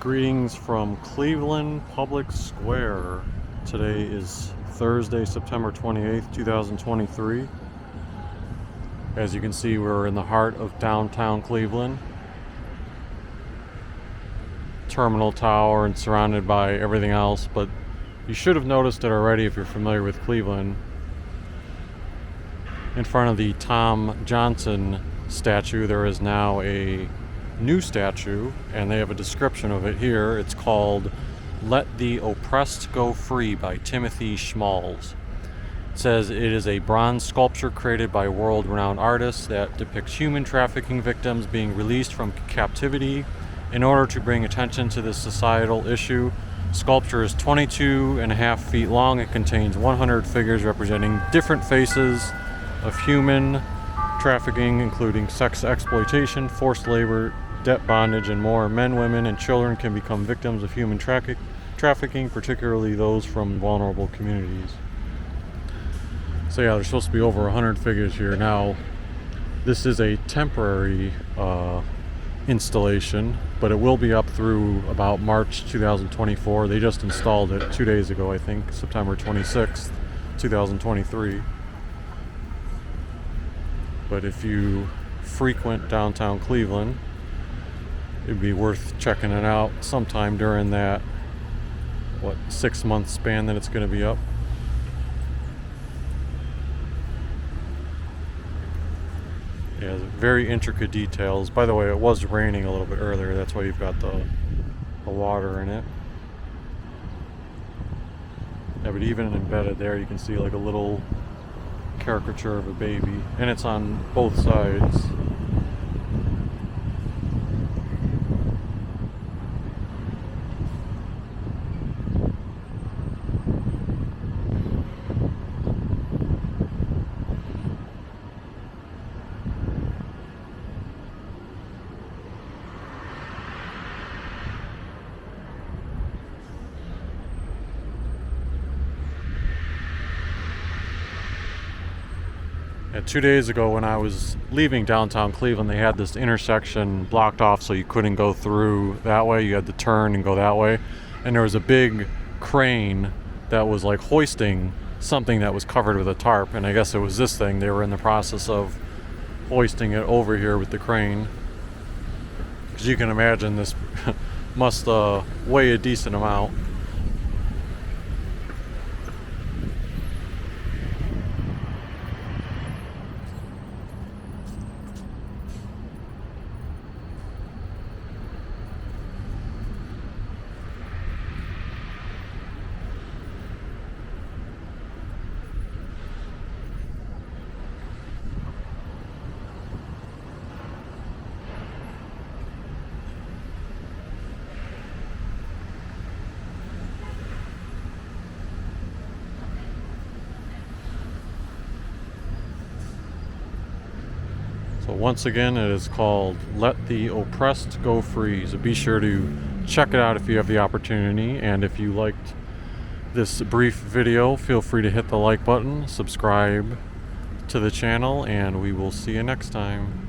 Greetings from Cleveland Public Square. Today is Thursday, September 28th, 2023. As you can see, we're in the heart of downtown Cleveland. Terminal Tower and surrounded by everything else, but you should have noticed it already if you're familiar with Cleveland. In front of the Tom Johnson statue, there is now a new statue, and they have a description of it here. It's called Let the Oppressed Go Free by Timothy Schmalz. It says it is a bronze sculpture created by world-renowned artists that depicts human trafficking victims being released from captivity in order to bring attention to this societal issue. Sculpture is 22.5 feet long. It contains 100 figures representing different faces of human trafficking, including sex exploitation, forced labor, debt bondage, and more. Men, women, and children can become victims of human trafficking, particularly those from vulnerable communities. So yeah, there's supposed to be over 100 figures here. Now, this is a temporary installation, but it will be up through about March 2024. They just installed it 2 days ago, I think, September 26th, 2023. But if you frequent downtown Cleveland, it'd be worth checking it out sometime during that 6-month span that it's going to be up. Yeah, very intricate details. By the way, it was raining a little bit earlier. That's why you've got the water in it. Yeah, but even embedded there, you can see like a little caricature of a baby, and it's on both sides. Yeah, 2 days ago when I was leaving downtown Cleveland, they had this intersection blocked off so you couldn't go through that way. You had to turn and go that way. And there was a big crane that was like hoisting something that was covered with a tarp. And I guess it was this thing. They were in the process of hoisting it over here with the crane. Because you can imagine this must weigh a decent amount. So once again, it is called Let the Oppressed Go Free. So be sure to check it out if you have the opportunity. And if you liked this brief video, feel free to hit the like button, subscribe to the channel, and we will see you next time.